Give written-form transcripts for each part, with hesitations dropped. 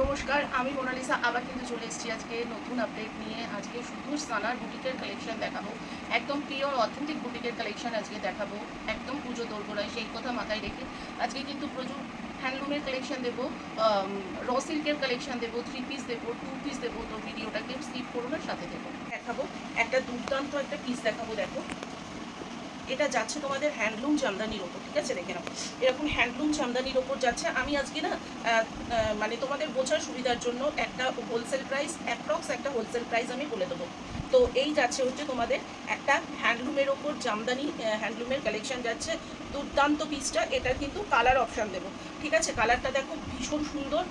নমস্কার, আমি মোনালিসা আবার কিন্তু চলে এসেছি আজকে নতুন আপডেট নিয়ে। আজকে শুধু সানার বুটিকের কালেকশন দেখাবো, একদম পিওর অথেন্টিক বুটিকের কালেকশন আজকে দেখাবো, একদম পুজো দোরগোড়ায় সেই কথা মাথায় রেখে আজকে কিন্তু প্রচুর হ্যান্ডলুমের কালেকশন দেবো, র সিল্কের কালেকশন দেবো, 3 পিস দেবো, 2 পিস দেবো। তো ভিডিওটাকে স্কিপ করো না, সাথে দেবো। দেখাবো একটা দুর্দান্ত একটা পিস দেখাবো। দেখো, এটা যাচ্ছে তোমাদের হ্যান্ডলুম জামদানির ওপর, ঠিক আছে? দেখে নাও, এরকম হ্যান্ডলুম জামদানির ওপর যাচ্ছে। আমি আজকে না মানে তোমাদের বোঝার সুবিধার জন্য একটা হোলসেল প্রাইস, অ্যাপ্রক্স একটা হোলসেল প্রাইস আমি বলে দেবো। তো এই যাচ্ছে হচ্ছে তোমাদের একটা হ্যান্ডলুমের ওপর জামদানি হ্যান্ডলুমের কালেকশন যাচ্ছে, দুর্দান্ত পিসটা। এটা কিন্তু কালার অপশান দেবো, ঠিক আছে? কালারটা দেখো ভীষণ সুন্দর,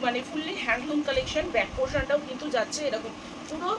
মানে ফুললি হ্যান্ডলুম কালেকশন। ব্যাক পোর্শনটাও কিন্তু যাচ্ছে এরকম পুরো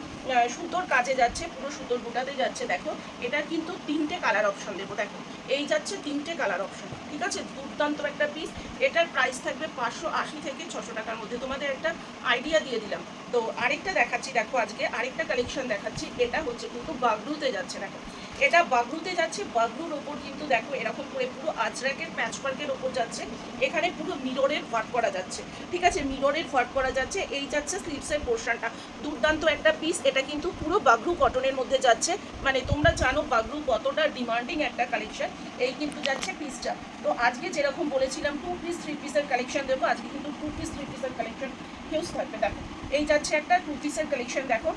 সুতোর কাজে যাচ্ছে, পুরো সুতোর বুটাতে যাচ্ছে। দেখো, এটা কিন্তু 3টে কালার অপশন দেবো। দেখো, এই যাচ্ছে 3টে কালার অপশন, ঠিক আছে? দুর্দান্ত একটা পিস। এটার প্রাইস থাকবে 580 থেকে 600 টাকার মধ্যে। তোমাদের একটা আইডিয়া দিয়ে দিলাম। তো আরেকটা দেখাচ্ছি, দেখো আজকে আরেকটা কালেকশন দেখাচ্ছি। এটা হচ্ছে কিন্তু বাগরুতে যাচ্ছে। দেখো, এটা বাগরুতে যাচ্ছে। বাগরুর ওপর কিন্তু দেখো এরকম করে পুরো আজরাকের প্যাচওয়ার্কের ওপর যাচ্ছে। এখানে পুরো মিররের ওয়ার্ক করা যাচ্ছে, ঠিক আছে? মিররের ওয়ার্ক করা যাচ্ছে। এই যাচ্ছে স্লিভসের পোর্শনটা, দুর্দান্ত একটা পিস। এটা কিন্তু পুরো বাগরু কটনের মধ্যে যাচ্ছে। মানে তোমরা জানো বাগরু কতটা ডিমান্ডিং একটা কালেকশন। এই কিন্তু যাচ্ছে পিসটা। তো আজকে যেরকম বলেছিলাম 2 পিস 3 পিসের কালেকশন দেবো, আজকে কিন্তু 2 পিস 3 পিসের কালেকশন হিউজ থাকবে। দেখো, এই যাচ্ছে একটা 2 পিসের কালেকশন। দেখো,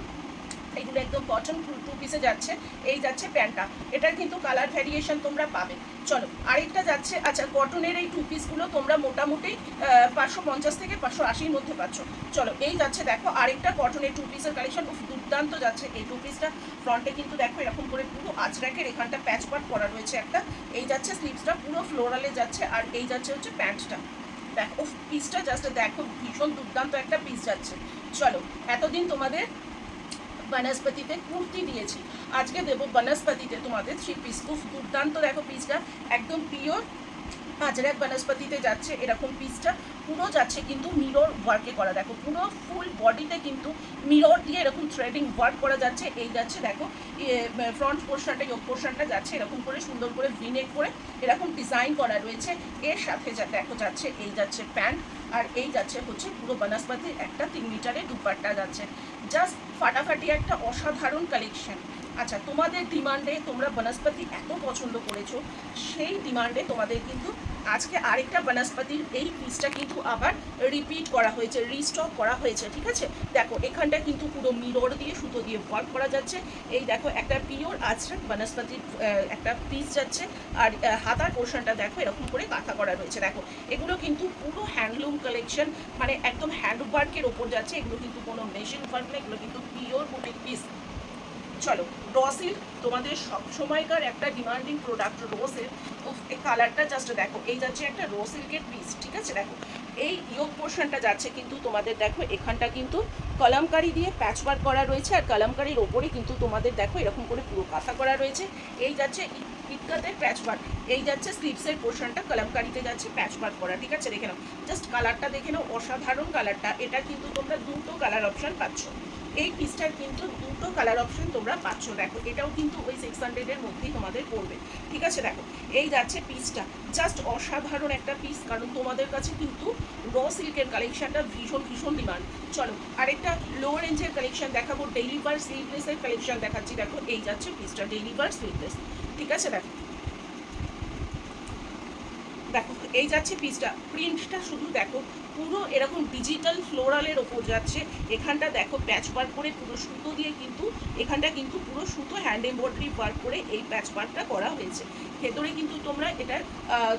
এইগুলো একদম কটন 2 পিসে যাচ্ছে। এই যাচ্ছে প্যান্টটা, এটার কিন্তু কালার ভ্যারিয়েশন তোমরা পাবে। চলো আরেকটা যাচ্ছে। আচ্ছা, কটনের এই 2 পিসগুলো তোমরা মোটামুটি 550 থেকে 580-র মধ্যে পাচ্ছ। চলো, এই যাচ্ছে দেখো আরেকটা কটনের 2 পিসের কালেকশন। দুর্দান্ত যাচ্ছে এই 2 পিসটা। ফ্রন্টে কিন্তু দেখো এরকম করে পুরো আজরাকের এখানটা প্যাচ ওয়ার্ক করা রয়েছে একটা। এই যাচ্ছে স্লিভসটা পুরো ফ্লোরালে যাচ্ছে, আর এই যাচ্ছে হচ্ছে প্যান্টটা। দেখো পিসটা জাস্ট দেখো, ভীষণ দুর্দান্ত একটা পিস যাচ্ছে। চলো, এতদিন তোমাদের বনস্পতিতে কুর্তি দিয়েছি, আজকে দেবো বনস্পতিতে তোমাদের 3 পিস। খুব দুর্দান্ত দেখো পিসটা, একদম পিওর আজরাক বনস্পতিতে যাচ্ছে এরকম পিসটা। পুরো যাচ্ছে কিন্তু মিরর ওয়ার্কে করা। দেখো, পুরো ফুল বডিতে কিন্তু মিরর দিয়ে এরকম থ্রেডিং ওয়ার্ক করা যাচ্ছে। এই যাচ্ছে দেখো ফ্রন্ট পোর্শনটা, ইয়োক পোর্শনটা যাচ্ছে এরকম করে সুন্দর করে ভিনেক করে এরকম ডিজাইন করা রয়েছে। এর সাথে দেখো যাচ্ছে এই যাচ্ছে প্যান্ট, আর এই যাচ্ছে হচ্ছে পুরো বনস্পতির একটা 3 মিটারের দুপাট্টা যাচ্ছে। জাস্ট ফাটাফাটি একটা অসাধারণ কালেকশন। আচ্ছা, তোমাদের ডিমান্ডে তোমরা বনস্পতি এত পছন্দ করেছো, সেই ডিমান্ডে তোমাদের কিন্তু আজকে আরেকটা বনস্পতির এই পিসটা কিন্তু আবার রিপিট করা হয়েছে, রিস্টক করা হয়েছে, ঠিক আছে? দেখো, এখানটা কিন্তু পুরো মিরর দিয়ে সুতো দিয়ে ওয়ার্ক করা যাচ্ছে। এই দেখো একটা পিওর আজরাক বনস্পতির একটা পিস যাচ্ছে, আর হাতার পোর্শনটা দেখো এরকম করে কাঁথা করা রয়েছে। দেখো, এগুলো কিন্তু পুরো হ্যান্ডলুম কালেকশন, মানে একদম হ্যান্ড ওয়ার্কের ওপর যাচ্ছে। এগুলো কিন্তু কোনো মেশিন ওয়ার্ক না, এগুলো কিন্তু পিওর বুটিক পিস। চলো, র সিল্ক তোমাদের সবসময়কার একটা ডিমান্ডিং প্রোডাক্ট। র সিল্ক, এই কালারটা জাস্ট দেখো। এই যাচ্ছে একটা র সিল্কের পিস, ঠিক আছে? দেখো, এই ইয়োক পোর্শনটা যাচ্ছে কিন্তু তোমাদের দেখো এখানটা কিন্তু কলমকারি দিয়ে প্যাচওয়ার্ক করা রয়েছে, আর কলমকারির ওপরে কিন্তু তোমাদের দেখো এরকম করে পুরো কাঁথা করা রয়েছে। এই যাচ্ছে ইটকাতের প্যাচওয়ার্ক। এই যাচ্ছে স্লিভসের পোর্শনটা কলমকারিতে যাচ্ছে প্যাচওয়ার্ক করা, ঠিক আছে? দেখে নাও, জাস্ট কালারটা দেখে নাও, অসাধারণ কালারটা। এটা কিন্তু তোমরা 2টো কালার অপশন পাচ্ছ। এই পিসটার কিন্তু 2টো কালার অপশন তোমরা পাচ্ছ। দেখো, এটাও কিন্তু ওই 600-এর মধ্যেই তোমাদের পড়বে, ঠিক আছে? দেখো, এই যাচ্ছে পিসটা, জাস্ট অসাধারণ একটা পিস, কারণ তোমাদের কাছে কিন্তু র সিল্কের কালেকশনটা ভীষণ ভীষণ ডিমান্ড। চলো, আরেকটা লো রেঞ্জের কালেকশন দেখাবো, ডেইলি বার স্লিভলেসের কালেকশন দেখাচ্ছি। দেখো, এই যাচ্ছে পিসটা ডেইলি বার স্লিভলেস, ঠিক আছে? দেখো, দেখো এই যাচ্ছে পিসটা। প্রিন্টটা শুধু দেখো, পুরো এরকম ডিজিটাল ফ্লোরালের ওপর যাচ্ছে। এখানটা দেখো প্যাচ ওয়ার্ক করে পুরো সুতো দিয়ে কিন্তু এখানটা কিন্তু পুরো সুতো হ্যান্ড এমব্রয়ডারি ওয়ার্ক করে এই প্যাচ ওয়ার্কটা করা হয়েছে। ভেতরে কিন্তু তোমরা এটার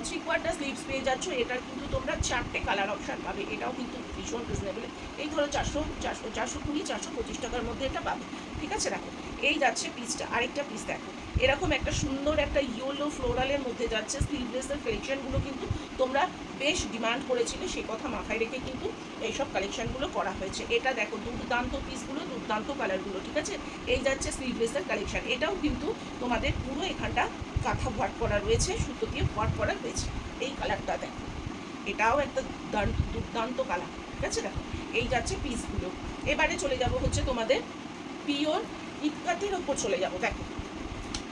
3/4 স্লিভস পেয়ে যাচ্ছ। এটার কিন্তু তোমরা 4টে কালার অপশান পাবে। এটাও কিন্তু ভীষণ রিজনেবল, এই ধরো 420-425 টাকার মধ্যে এটা পাবে, ঠিক আছে? দেখো, এই যাচ্ছে পিসটা। আরেকটা পিস দেখো, এরকম একটা সুন্দর একটা ইয়েলো ফ্লোরালের মধ্যে যাচ্ছে। স্লিভলেসের কালেকশনগুলো কিন্তু তোমরা বেশ ডিমান্ড করেছিলে, সেই কথা মাথায় রেখে কিন্তু এইসব কালেকশনগুলো করা হয়েছে। এটা দেখো দুর্দান্ত পিসগুলো, দুর্দান্ত কালারগুলো, ঠিক আছে? এই যাচ্ছে স্লিভলেসের কালেকশন। এটাও কিন্তু তোমাদের পুরো এখানটা কাঁথা ওয়ার্ক করা রয়েছে, সুতো দিয়ে ওয়ার্ক করা রয়েছে। এই কালারটা দেখো, এটাও একটা দুর্দান্ত কালার, ঠিক আছে? দেখো, এই যাচ্ছে পিসগুলো। এবারে চলে যাব হচ্ছে তোমাদের পিওর ইটকাতের ওপর চলে যাব। দেখো,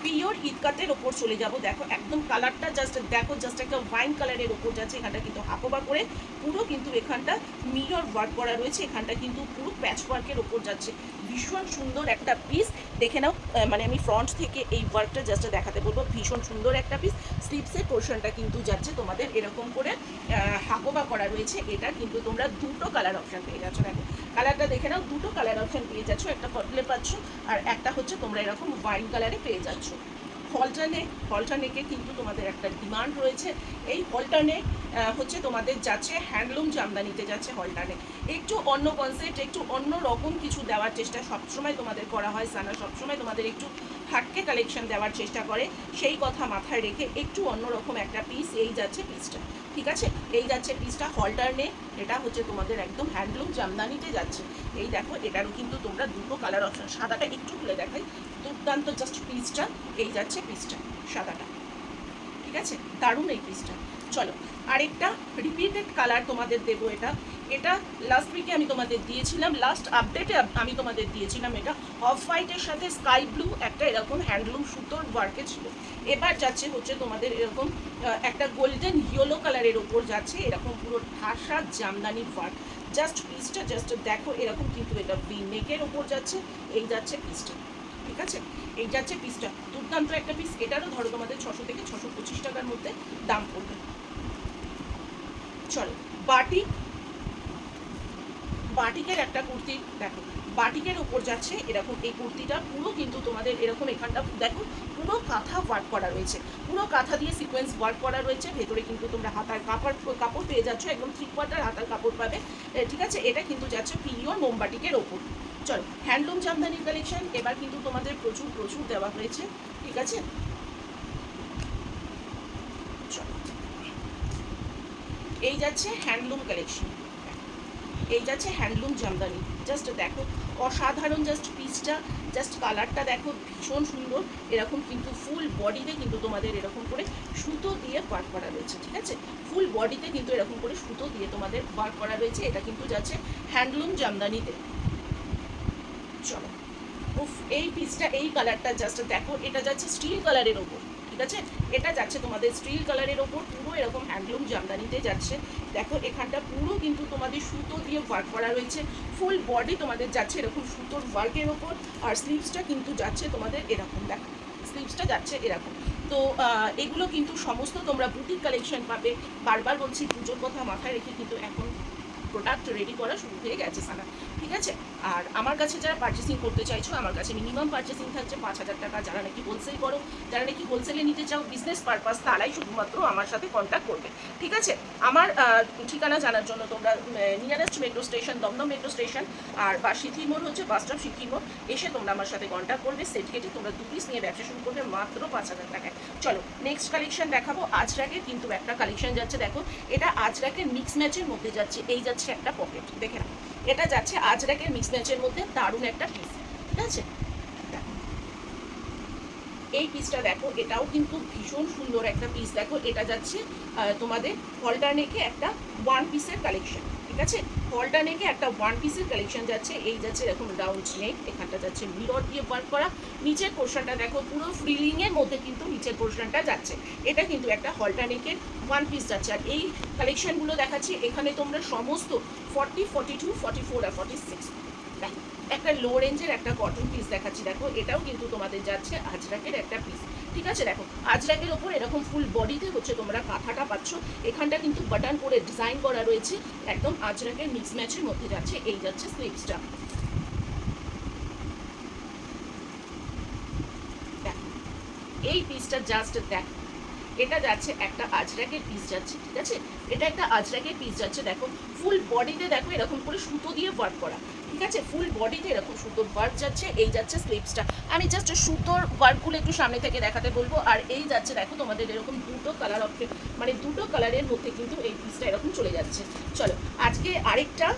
পিওর ইটকাতের ওপর চলে যাব। দেখো একদম কালারটা জাস্ট দেখো, জাস্ট একটা ওয়াইন কালারের ওপর যাচ্ছে। এখানটা কিন্তু হাকোবা করে পুরো কিন্তু এখানটা মিরর ওয়ার্ক করা রয়েছে, এখানটা কিন্তু পুরো প্যাচ ওয়ার্কের ওপর যাচ্ছে। ভীষণ সুন্দর একটা পিস, দেখে নাও। মানে আমি ফ্রন্ট থেকে এই ওয়ার্কটা জাস্ট দেখাতে বলবো, ভীষণ সুন্দর একটা পিস। স্লিপসের পোর্শনটা কিন্তু যাচ্ছে তোমাদের এরকম করে হাকোবা করা রয়েছে। এটা কিন্তু তোমরা দুটো কালার অপশান পেয়ে যাচ্ছ। দেখো কালারটা দেখে নাও, দুটো কালার অপশান পেয়ে যাচ্ছ, একটা পার্পলে পাচ্ছ আর একটা হচ্ছে তোমরা এরকম ওয়াইন কালারে পেয়ে যাচ্ছ। হলটারনেকে কিন্তু তোমাদের একটা ডিমান্ড রয়েছে। এই হলটারনেক হচ্ছে তোমাদের যাচ্ছে হ্যান্ডলুম জামদানিতে যাচ্ছে হলটারনেক। একটু অন্য কনসেপ্ট, একটু অন্য রকম কিছু দেওয়ার চেষ্টা সবসময় তোমাদের করা হয়। সানা সবসময় তোমাদের একটু হাটকে কালেকশন দেওয়ার চেষ্টা করে, সেই কথা মাথায় রেখে একটু অন্যরকম একটা পিস এই যাচ্ছে পিসটা। ঠিক আছে, এই যাচ্ছে পিসটা হলটারনেক, এটা হচ্ছে তোমাদের একদম হ্যান্ডলুম জামদানিতে যাচ্ছে। এই দেখো এটারও কিন্তু তোমরা দুটো কালার অপশন, সাদাটা একটু খুলে দেখাই, দুর্দান্ত জাস্ট পিসটা। এই যাচ্ছে পিসটা সাদাটা, ঠিক আছে, দারুণ এই পিসটা। চলো আরেকটা রিপিটেড কালার তোমাদের দেবো। এটা লাস্ট উইকে আমি তোমাদের দিয়েছিলাম, লাস্ট আপডেটে আমি তোমাদের দিয়েছিলাম। এটা অফ হোয়াইটের সাথে স্কাই ব্লু একটা এরকম হ্যান্ডলুম সুতোর ওয়ার্কে ছিল। এবার যাচ্ছে হচ্ছে তোমাদের এরকম একটা গোল্ডেন ইয়েলো কালারের ওপর যাচ্ছে এরকম পুরো ঠাসা জামদানি ওয়ার্ক। জাস্ট পিসটা জাস্ট দেখো, এরকম কিন্তু এটা ভি নেকের ওপর যাচ্ছে। এই যাচ্ছে পিসটা, ঠিক আছে, এই যাচ্ছে পিসটা, দুর্দান্ত একটা পিস। এটারও ধরো তোমাদের 600 থেকে 625 টাকার মধ্যে দাম পড়বে। চলো বাটিকের একটা কুর্তি দেখো, বাটিকের ওপর যাচ্ছে এরকম এই কুর্তিটা পুরো কিন্তু তোমাদের এরকম এখানটা দেখো পুরো কাঁথা ওয়ার্ক করা রয়েছে, পুরো কাঁথা দিয়ে সিকোয়েন্স ওয়ার্ক করা রয়েছে। ভেতরে কিন্তু তোমরা হাতার কাপড় পেয়ে যাচ্ছ, একদম 3/4 হাতার কাপড় পাবে, ঠিক আছে। এটা কিন্তু যাচ্ছে পিওর মোমবাটিকের ওপর। চলো হ্যান্ডলুম জামদানির কালেকশন এবার কিন্তু তোমাদের প্রচুর প্রচুর দেওয়া হয়েছে, ঠিক আছে। চলো এই যাচ্ছে হ্যান্ডলুম কালেকশন, এই যাচ্ছে হ্যান্ডলুম জামদানি। জাস্ট দেখো অসাধারণ জাস্ট পিসটা, জাস্ট কালারটা দেখো ভীষণ সুন্দর। এরকম কিন্তু ফুল বডিতে কিন্তু তোমাদের এরকম করে সুতো দিয়ে ওয়ার্ক করা রয়েছে, ঠিক আছে, ফুল বডিতে কিন্তু এরকম করে সুতো দিয়ে তোমাদের ওয়ার্ক করা রয়েছে। এটা কিন্তু যাচ্ছে হ্যান্ডলুম জামদানিতে। চলো উফ, এই পিসটা এই কালারটা জাস্ট দেখো, এটা যাচ্ছে স্টিল কালারের ওপর, ঠিক আছে, এটা যাচ্ছে তোমাদের স্টিল কালারের ওপর পুরো এরকম হ্যান্ডলুম জামদানিতে যাচ্ছে। দেখো এখানটা পুরো কিন্তু তোমাদের সুতো দিয়ে ওয়ার্ক করা রয়েছে, ফুল বডি তোমাদের যাচ্ছে এরকম সুতোর ওয়ার্কের ওপর। আর স্লিভসটা কিন্তু যাচ্ছে তোমাদের এরকম, দেখো স্লিভসটা যাচ্ছে এরকম। তো এগুলো কিন্তু সমস্ত তোমরা বুটিক কালেকশন পাবে। বারবার বলছি পুজোর কথা মাথায় রেখে কিন্তু এখন প্রোডাক্ট রেডি করা শুরু হয়ে গেছে সানা, ঠিক আছে। আর আমার কাছে যারা পারচেসিং করতে চাইছো, আমার কাছে মিনিমাম পারচেসিং থাকছে 5,000 টাকা। যারা নাকি হোলসেল করো, যারা নাকি হোলসেলে নিতে চাও বিজনেস পারপাস, তারাই শুধুমাত্র আমার সাথে কন্ট্যাক্ট করবে, ঠিক আছে। আমার ঠিকানা জানার জন্য তোমরা nearest metro station Dum Dum metro station আর বা সিথি মোড় হচ্ছে বাস স্টপ সিথি মোড়, এসে তোমরা আমার সাথে কন্ট্যাক্ট করবে। সেট কেটে তোমরা 2 পিস নিয়ে ব্যবসা শুরু করবে মাত্র 5,000 টাকায়। চলো নেক্সট কালেকশন দেখাবো। আজরাকের কিন্তু একটা কালেকশন যাচ্ছে, দেখো এটা আজরাকের মিক্স ম্যাচের মধ্যে যাচ্ছে। এই যাচ্ছে একটা পকেট, দেখে নাও, এটা যাচ্ছে আজরাকের মিক্স ম্যাচের মধ্যে দারুণ একটা পিস, ঠিক আছে। এই পিসটা দেখো, এটাও কিন্তু ভীষণ সুন্দর একটা পিস। দেখো এটা যাচ্ছে তোমাদের হলটারনেকে একটা ওয়ান পিসের কালেকশন, ঠিক আছে, হলটারনেকে একটা ওয়ান পিসের কালেকশন যাচ্ছে। এই যাচ্ছে এরকম রাউন্ড নেক, এখানটা যাচ্ছে মিরর দিয়ে ওয়ার্ক করা। নিচের পোর্শনটা দেখো পুরো ফ্রিলিংয়ের মধ্যে কিন্তু নিচের পোর্শনটা যাচ্ছে। এটা কিন্তু একটা হলটারনেকের ওয়ান পিস যাচ্ছে। আর এই কালেকশনগুলো দেখাচ্ছি, এখানে তোমরা সমস্ত 40, 42, 44 আর 46 দেখো। একটা লো রেঞ্জের একটা কটন পিস দেখাচ্ছি, দেখো এটাও কিন্তু তোমাদের যাচ্ছে আজরাকের একটা পিস, ঠিক আছে। দেখো আজরাকের ওপর এরকম ফুল বডিতে হচ্ছে তোমরা কাঁথাটা পাচ্ছ, এখানটা কিন্তু বাটন করে ডিজাইন করা রয়েছে, একদম আজরাকের মিক্স ম্যাচের মধ্যে যাচ্ছে। এই যাচ্ছে স্লিভসটা, দেখো এই পিসটা জাস্ট দেখো, এটা যাচ্ছে একটা আজরাকের পিস যাচ্ছে, ঠিক আছে, এটা একটা আজরাকের পিস যাচ্ছে। দেখো ফুল বডিতে দেখো এরকম করে সুতো দিয়ে ওয়ার্ক করা, ঠিক আছে, ফুল বডিতে এরকম সুতোর ওয়ার্ক যাচ্ছে। এই যাচ্ছে স্লিভসটা, আমি জাস্ট সুতোর ওয়ার্কগুলো একটু সামনে থেকে দেখাতে বলবো। আর এই যাচ্ছে দেখো তোমাদের এরকম দুটো কালার অপশন, মানে দুটো কালারের মধ্যে কিন্তু এই পিসটা এরকম চলে যাচ্ছে। চলো আজকে আরেকটা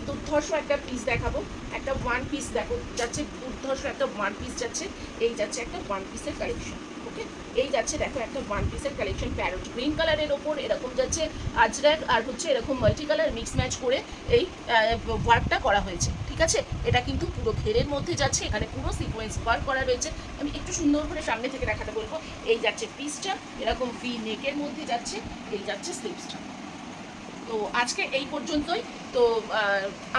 দুর্ধর্ষ একটা পিস দেখাবো, একটা ওয়ান পিস দেখো যাচ্ছে, দুর্ধর্ষ একটা ওয়ান পিস যাচ্ছে। এই যাচ্ছে একটা ওয়ান পিসের কালেকশন, ওকে। ওকে, এই যাচ্ছে দেখো একটা ওয়ান পিসের কালেকশন, প্যারট গ্রিন কালারের ওপর এরকম যাচ্ছে আজরাক আর হচ্ছে এরকম মাল্টি কালার মিক্স ম্যাচ করে এই ওয়ার্কটা করা হয়েছে। ঠিক আছে, এটা কিন্তু পুরো ঘেরের মধ্যে যাচ্ছে, এখানে পুরো সিকোয়েন্স ওয়ার্ক করা রয়েছে। আমি একটু সুন্দর করে সামনে থেকে দেখাতে বলবো। এই যাচ্ছে পিসটা, এরকম ভি নেকের মধ্যে যাচ্ছে, এই যাচ্ছে স্লিভসটা। তো আজকে এই পর্যন্তই। তো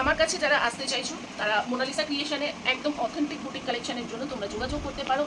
আমার কাছে যারা আসতে চাইছো তারা মোনালিসা ক্রিয়েশনে একদম অথেন্টিক বুটিক কালেকশনের জন্য তোমরা যোগাযোগ করতে পারো।